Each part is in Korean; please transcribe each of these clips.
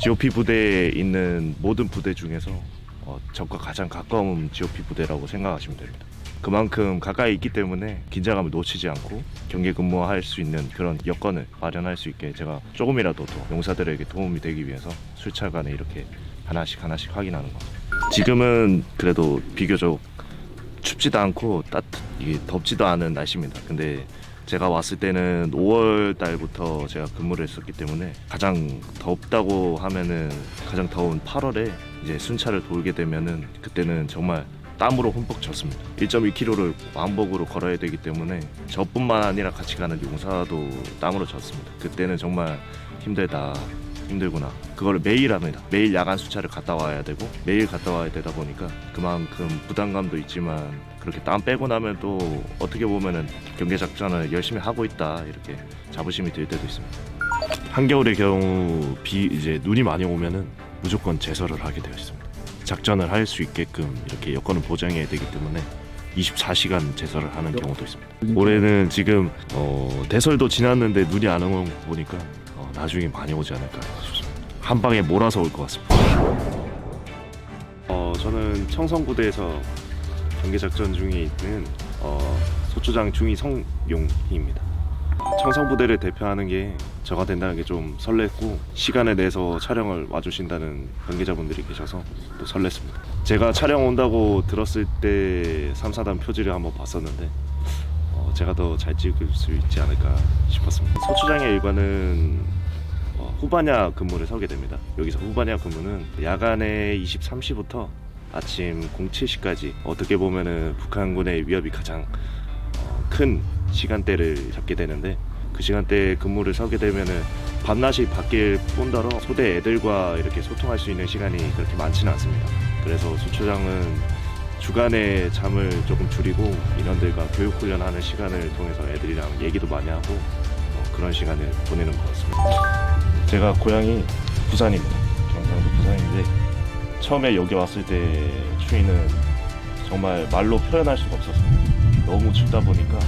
GOP 부대에 있는 모든 부대 중에서 적과 가장 가까운 GOP 부대라고 생각하시면 됩니다. 그만큼 가까이 있기 때문에 긴장감을 놓치지 않고 경계 근무할 수 있는 그런 여건을 마련할 수 있게 제가 조금이라도 더 용사들에게 도움이 되기 위해서 수차간에 이렇게 하나씩 확인하는 겁니다. 지금은 그래도 비교적 춥지도 않고 이게 덥지도 않은 날씨입니다. 근데 제가 왔을 때는 5월 달부터 제가 근무를 했었기 때문에 가장 덥다고 하면은 가장 더운 8월에 이제 순찰을 돌게 되면은 그때는 정말 땀으로 흠뻑 젖습니다. 1.2km를 왕복으로 걸어야 되기 때문에 저뿐만 아니라 같이 가는 용사도 땀으로 젖습니다. 그때는 정말 힘들구나. 그거를 매일 합니다. 매일 야간 수차를 갔다 와야 되고 매일 갔다 와야 되다 보니까 그만큼 부담감도 있지만 그렇게 땀 빼고 나면 또 어떻게 보면은 경계 작전을 열심히 하고 있다 이렇게 자부심이 들 때도 있습니다. 한겨울의 경우 이제 눈이 많이 오면은 무조건 제설을 하게 되어 있습니다. 작전을 할 수 있게끔 이렇게 여건을 보장해야 되기 때문에 24시간 제설을 하는 경우도 있습니다. 올해는 지금 대설도 지났는데 눈이 안 오는 거 보니까 나중에 많이 오지 않을까 싶습니다. 한 방에 몰아서 올 것 같습니다. 저는 청성부대에서 경계작전 중에 있는 소초장 중위성용희입니다. 청성부대를 대표하는 게 저가 된다는 게 좀 설렜고 시간을 내서 촬영을 와주신다는 관계자분들이 계셔서 또 설렜습니다. 제가 촬영 온다고 들었을 때 3사단 표지를 한번 봤었는데 제가 더 잘 찍을 수 있지 않을까 싶었습니다. 소초장의 일과는 후반야 근무를 서게 됩니다. 여기서 후반야 근무는 야간에 23시부터 아침 07시까지 어떻게 보면은 북한군의 위협이 가장 큰 시간대를 잡게 되는데 그 시간대에 근무를 서게 되면은 밤낮이 바뀔 뿐더러 소대 애들과 이렇게 소통할 수 있는 시간이 그렇게 많지는 않습니다. 그래서 소초장은 주간에 잠을 조금 줄이고 인원들과 교육훈련하는 시간을 통해서 애들이랑 얘기도 많이 하고 그런 시간을 보내는 것 같습니다. 제가 고향이 부산입니다. 경상도 부산인데 처음에 여기 왔을 때 추위는 정말 말로 표현할 수가 없었어요. 너무 춥다 보니까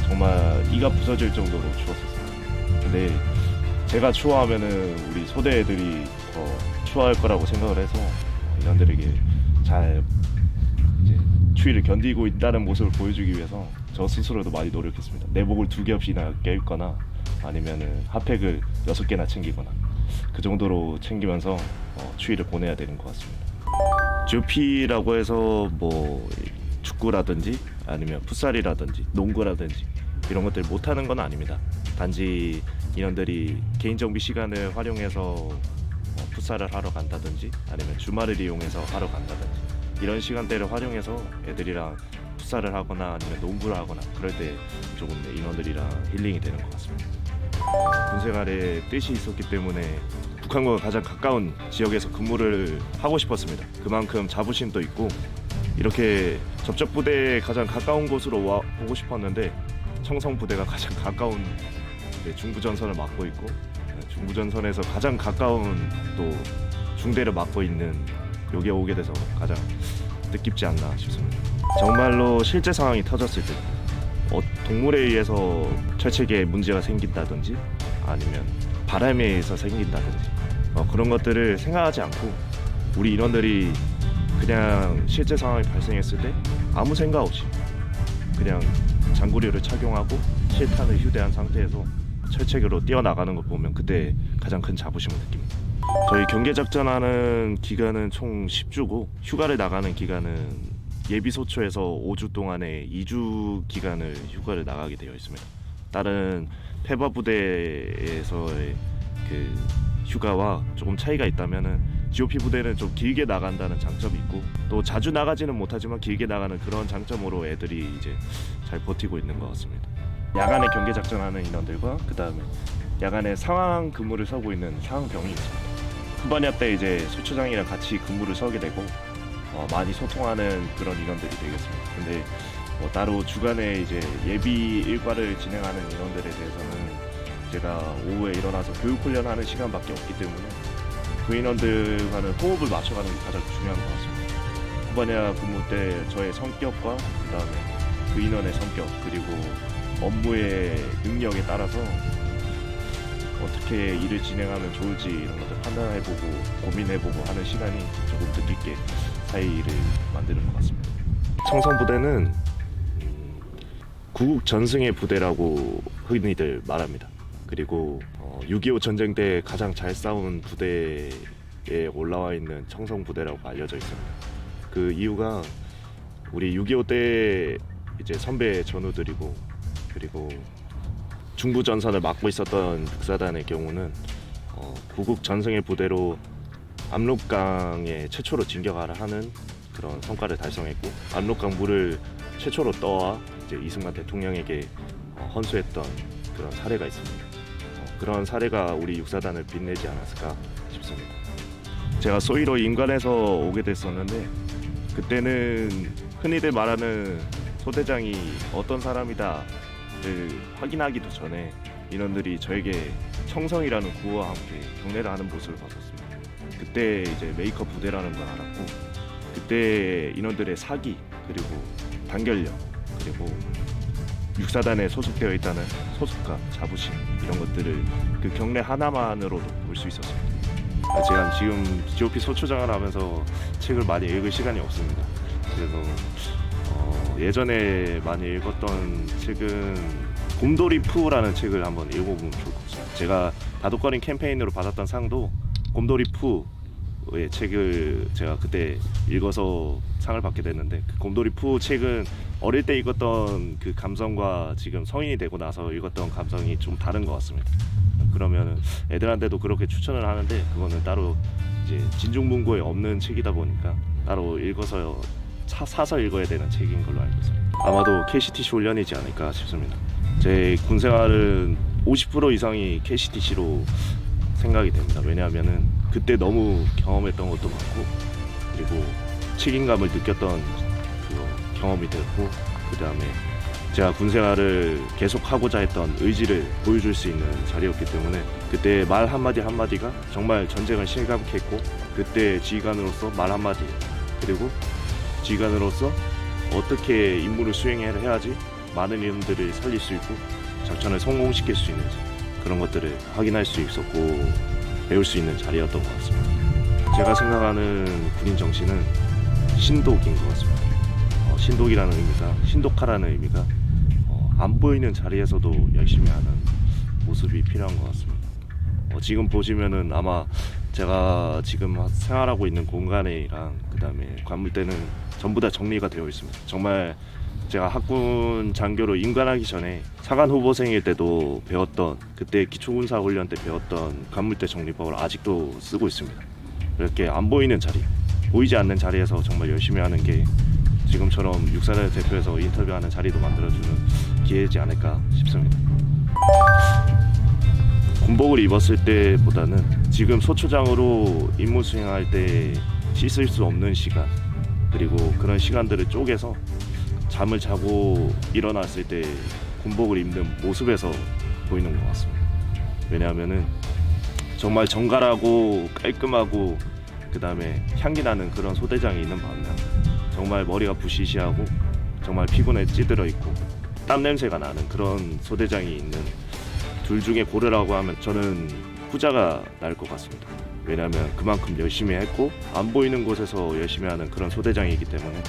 정말 이가 부서질 정도로 추웠었어요. 근데 제가 추워하면은 우리 소대 애들이 더 추워할 거라고 생각을 해서 인원들에게 잘 이제 추위를 견디고 있다는 모습을 보여주기 위해서 저 스스로도 많이 노력했습니다. 내복을 2겹이나 껴입거나 아니면은 핫팩을 6개나 챙기거나 그 정도로 챙기면서 추위를 보내야 되는 것 같습니다. GOP라고 해서 뭐 축구라든지 아니면 풋살이라든지 농구라든지 이런 것들 못하는 건 아닙니다. 단지 인원들이 개인 정비 시간을 활용해서 풋살을 하러 간다든지 아니면 주말을 이용해서 하러 간다든지 이런 시간대를 활용해서 애들이랑 풋살을 하거나 아니면 농구를 하거나 그럴 때 조금 인원들이랑 힐링이 되는 것 같습니다. 군생활에 뜻이 있었기 때문에 북한과 가장 가까운 지역에서 근무를 하고 싶었습니다. 그만큼 자부심도 있고 이렇게 접촉 부대에 가장 가까운 곳으로 와 보고 싶었는데 청성부대가 가장 가까운 중부전선을 맡고 있고 중부전선에서 가장 가까운 또 중대를 맡고 있는 여기에 오게 돼서 가장 뜻깊지 않나 싶습니다. 정말로 실제 상황이 터졌을 때 동물에 의해서 철책에 문제가 생긴다든지 아니면 바람에 의해서 생긴다든지 그런 것들을 생각하지 않고 우리 인원들이 그냥 실제 상황이 발생했을 때 아무 생각 없이 그냥 장구류를 착용하고 실탄을 휴대한 상태에서 철책으로 뛰어나가는 걸 보면 그때 가장 큰 자부심을 느낍니다. 저희 경계작전하는 기간은 총 10주고 휴가를 나가는 기간은 예비소초에서 5주 동안의 2주 기간을 휴가를 나가게 되어 있습니다. 다른 페바부대에서의 그 휴가와 조금 차이가 있다면은 GOP 부대는 좀 길게 나간다는 장점이 있고 또 자주 나가지는 못하지만 길게 나가는 그런 장점으로 애들이 이제 잘 버티고 있는 것 같습니다. 야간에 경계 작전하는 인원들과 그 다음에 야간에 상황 근무를 서고 있는 상황병이 있습니다. 후반야 때 이제 소초장이랑 같이 근무를 서게 되고 많이 소통하는 그런 인원들이 되겠습니다. 근데 따로 주간에 이제 예비 일과를 진행하는 인원들에 대해서는 제가 오후에 일어나서 교육훈련하는 시간밖에 없기 때문에 그 인원들과는 호흡을 맞춰가는 게 가장 중요한 것 같습니다. 후반야 근무 때 저의 성격과 그 다음에 그 인원의 성격 그리고 업무의 능력에 따라서 어떻게 일을 진행하면 좋을지 이런 것들 판단해보고 고민해보고 하는 시간이 조금 뜻깊게 사이를 만드는 것 같습니다. 청성부대는 구국 전승의 부대라고 흔히들 말합니다. 그리고 6.25 전쟁 때 가장 잘 싸운 부대에 올라와 있는 청성부대라고 알려져 있습니다. 그 이유가 우리 6.25 때 이제 선배 전우들이고, 그리고 중부 전선을 맡고 있었던 육사단의 경우는 구국 전승의 부대로 압록강에 최초로 진격하라 하는 그런 성과를 달성했고, 압록강 물을 최초로 떠와 이제 이승만 대통령에게 헌수했던 그런 사례가 있습니다. 그런 사례가 우리 육사단을 빛내지 않았을까 싶습니다. 제가 소위로 인관에서 오게 됐었는데, 그때는 흔히들 말하는 소대장이 어떤 사람이다를 확인하기도 전에 인원들이 저에게 청성이라는 구호와 함께 경례를 하는 모습을 봤었습니다. 그때 이제 메이커 부대라는 걸 알았고, 그때 인원들의 사기, 그리고 단결력, 그리고 육사단에 소속되어 있다는 소속감, 자부심, 이런 것들을 그 경례 하나만으로도 볼 수 있었습니다. 제가 지금 GOP 소초장을 하면서 책을 많이 읽을 시간이 없습니다. 그래서 예전에 많이 읽었던 책은 곰돌이푸라는 책을 한번 읽어보면 좋을 것 같습니다. 제가 다독거린 캠페인으로 받았던 상도 곰돌이푸의 책을 제가 그때 읽어서 상을 받게 됐는데, 그 곰돌이푸 책은 어릴 때 읽었던 그 감성과 지금 성인이 되고 나서 읽었던 감성이 좀 다른 것 같습니다. 그러면 애들한테도 그렇게 추천을 하는데, 그거는 따로 이제 진중문고에 없는 책이다 보니까 따로 읽어서 사서 읽어야 되는 책인 걸로 알고 있습니다. 아마도 KCTC 훈련이지 않을까 싶습니다. 제 군생활은 50% 이상이 KCTC로 생각이 됩니다. 왜냐하면은 그때 너무 경험했던 것도 많고, 그리고 책임감을 느꼈던 그 경험이 됐고, 그 다음에 제가 군생활을 계속하고자 했던 의지를 보여줄 수 있는 자리였기 때문에, 그때 말 한마디 한마디가 정말 전쟁을 실감케 했고, 그때 지휘관으로서 말 한마디, 그리고 지휘관으로서 어떻게 임무를 수행해야지 많은 인원들을 살릴 수 있고 작전을 성공시킬 수 있는지, 그런 것들을 확인할 수 있었고 배울 수 있는 자리였던 것 같습니다. 제가 생각하는 군인 정신은 신독인 것 같습니다. 신독이라는 의미가, 신독하라는 의미가 안 보이는 자리에서도 열심히 하는 모습이 필요한 것 같습니다. 지금 보시면은 아마 제가 지금 생활하고 있는 공간이랑 그 다음에 관물대는 전부 다 정리가 되어 있습니다. 정말 제가 학군 장교로 임관하기 전에 사관 후보생일 때도 배웠던, 그때 기초군사훈련 때 배웠던 관물대 정리법을 아직도 쓰고 있습니다. 이렇게 안 보이는 자리, 보이지 않는 자리에서 정말 열심히 하는 게 지금처럼 육사를 대표해서 인터뷰하는 자리도 만들어주는 기회이지 않을까 싶습니다. 군복을 입었을 때보다는 지금 소초장으로 임무 수행할 때 씻을 수 없는 시간, 그리고 그런 시간들을 쪼개서 잠을 자고 일어났을 때 군복을 입는 모습에서 보이는 것 같습니다. 왜냐하면은 정말 정갈하고 깔끔하고 그 다음에 향기 나는 그런 소대장이 있는 반면, 정말 머리가 부시시하고 정말 피곤에 찌들어 있고 땀 냄새가 나는 그런 소대장이 있는 둘 중에 고르라고 하면 저는 후자가 나을 것 같습니다. 왜냐하면 그만큼 열심히 했고 안 보이는 곳에서 열심히 하는 그런 소대장이기 때문에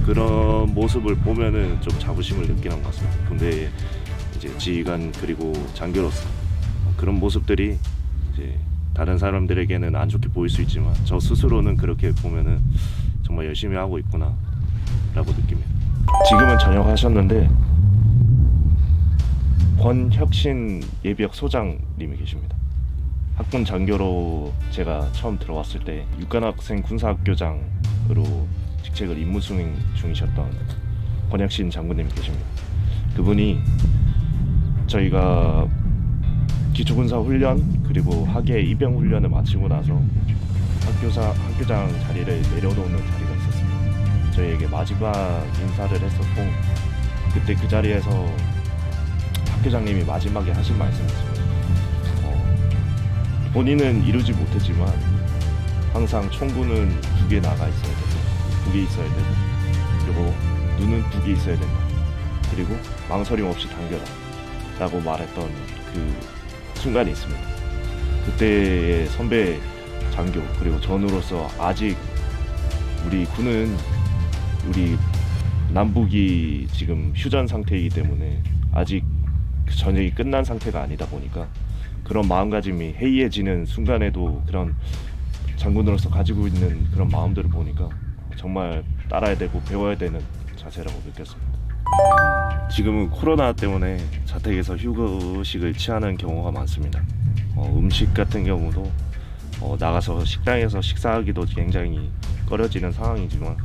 그런 모습을 보면은 좀 자부심을 느끼는 것 같습니다. 근데 이제 지휘관 그리고 장교로서 그런 모습들이 이제 다른 사람들에게는 안 좋게 보일 수 있지만 저 스스로는 그렇게 보면은 정말 열심히 하고 있구나 라고 느낍니다. 지금은 전역하셨는데 권혁신 예비역 소장님이 계십니다. 학군 장교로 제가 처음 들어왔을 때 육관학생 군사학교장으로 직책을 임무 수행 중이셨던 권혁신 장군님이 계십니다. 그분이 저희가 기초군사 훈련 그리고 하계 입영 훈련을 마치고 나서 학교장 자리를 내려놓는 자리가 있었습니다. 저희에게 마지막 인사를 했었고, 그때 그 자리에서 학교장님이 마지막에 하신 말씀이 있습니다. 본인은 이루지 못했지만 항상 총구는 2개 나가 있어야 되고 2개 있어야 되고, 그리고 눈은 2개 있어야 된다. 그리고 망설임 없이 당겨라 라고 말했던 그 순간이 있습니다. 그때의 선배 장교 그리고 전우로서 아직 우리 군은 우리 남북이 지금 휴전 상태이기 때문에 아직 전쟁이 끝난 상태가 아니다 보니까 그런 마음가짐이 해이해지는 순간에도 그런 장군으로서 가지고 있는 그런 마음들을 보니까 정말 따라야 되고 배워야 되는 자세라고 느꼈습니다. 지금은 코로나 때문에 자택에서 휴식을 취하는 경우가 많습니다. 음식 같은 경우도 나가서 식당에서 식사하기도 굉장히 꺼려지는 상황이지만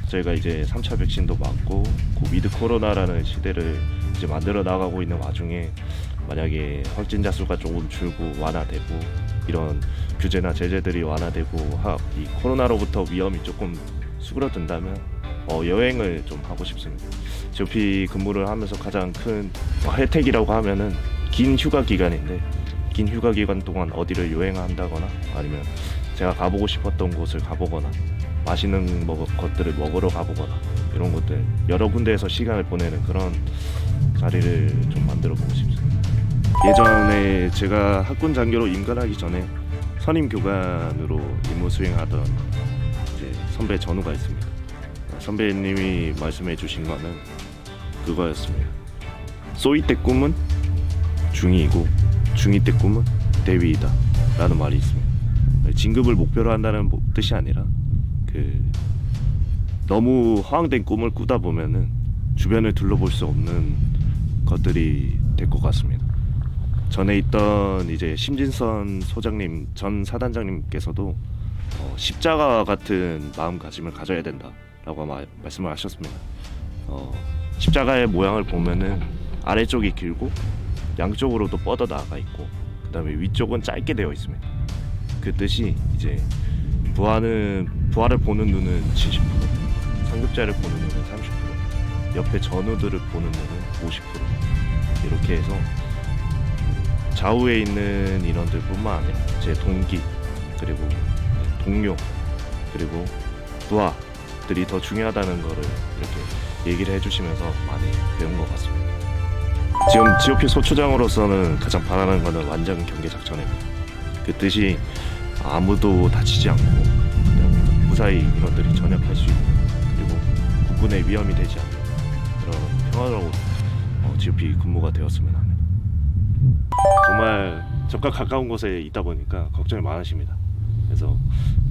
저희가 이제 3차 백신도 맞고 위드 코로나라는 시대를 이제 만들어 나가고 있는 와중에 만약에 확진자 수가 조금 줄고 완화되고 이런 규제나 제재들이 완화되고 이 코로나로부터 위험이 조금 수그러든다면 여행을 좀 하고 싶습니다. GOP 근무를 하면서 가장 큰 혜택이라고 하면은 긴 휴가 기간인데 긴 휴가 기간 동안 어디를 여행한다거나 아니면 제가 가보고 싶었던 곳을 가보거나 맛있는 것들을 먹으러 가보거나 이런 것들 여러 군데에서 시간을 보내는 그런 자리를 좀 만들어 보고 싶습니다. 예전에 제가 학군 장교로 임관하기 전에 선임 교관으로 임무 수행하던 이제 선배 전우가 있습니다. 선배님이 말씀해 주신 거는 그거였습니다. 쏘이 때 꿈은 중위이고 중위 때 꿈은 대위이다 라는 말이 있습니다. 진급을 목표로 한다는 뜻이 아니라 너무 허황된 꿈을 꾸다 보면은 주변을 둘러볼 수 없는 것들이 될 것 같습니다. 전에 있던 이제 심진선 소장님 전 사단장님께서도 십자가 같은 마음가짐을 가져야 된다라고 말씀을 하셨습니다. 십자가의 모양을 보면은 아래쪽이 길고 양쪽으로도 뻗어 나가 있고 그다음에 위쪽은 짧게 되어 있습니다. 그 뜻이 이제 부하를 보는 눈은 70%, 상급자를 보는 눈은 30%, 옆에 전우들을 보는 눈은 50% 이렇게 해서 좌우에 있는 인원들뿐만 아니라 제 동기 그리고 동료 그리고 부하들이 더 중요하다는 거를 이렇게 얘기를 해주시면서 많이 배운 것 같습니다. 지금 GOP 소초장으로서는 가장 바라는 것은 완전 경계 작전입니다. 그 뜻이 아무도 다치지 않고 그다음에 무사히 인원들이 전역할 수 있는 그리고 국군의 위험이 되지 않는 그런 평화로운 GOP 근무가 되었으면 합니다. 정말 적과 가까운 곳에 있다 보니까 걱정이 많으십니다. 그래서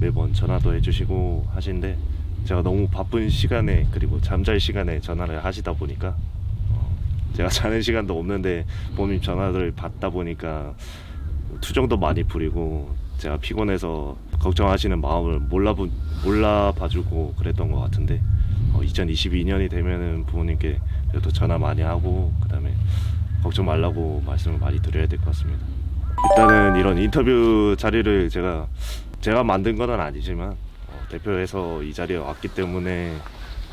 매번 전화도 해주시고 하시는데 제가 너무 바쁜 시간에 그리고 잠잘 시간에 전화를 하시다 보니까 제가 자는 시간도 없는데 부모님 전화를 받다 보니까 투정도 많이 부리고 제가 피곤해서 걱정하시는 마음을 몰라봐주고 그랬던 것 같은데 2022년이 되면은 부모님께 그래도 전화 많이 하고 그다음에 걱정 말라고 말씀을 많이 드려야 될 것 같습니다. 일단은 이런 인터뷰 자리를 제가 만든 건 아니지만 대표해서 이 자리에 왔기 때문에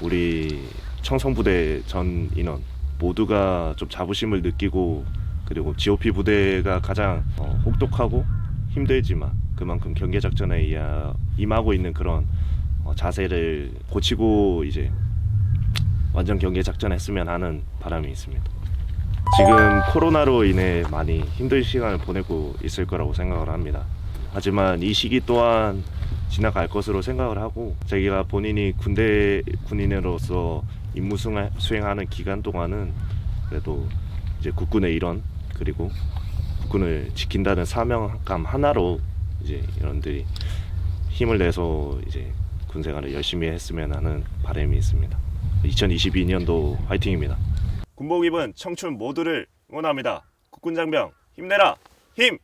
우리 청성부대 전 인원 모두가 좀 자부심을 느끼고 그리고 GOP 부대가 가장 혹독하고 힘들지만 그만큼 경계작전에 임하고 있는 그런 자세를 고치고 이제 완전 경계작전 했으면 하는 바람이 있습니다. 지금 코로나로 인해 많이 힘든 시간을 보내고 있을 거라고 생각을 합니다. 하지만 이 시기 또한 지나갈 것으로 생각을 하고 자기가 본인이 군인으로서 임무 수행하는 기간 동안은 그래도 이제 국군의 일원 그리고 국군을 지킨다는 사명감 하나로 이제 이런들이 힘을 내서 이제 군 생활을 열심히 했으면 하는 바람이 있습니다. 2022년도 화이팅입니다. 군복 입은 청춘 모두를 응원합니다. 국군 장병 힘내라! 힘!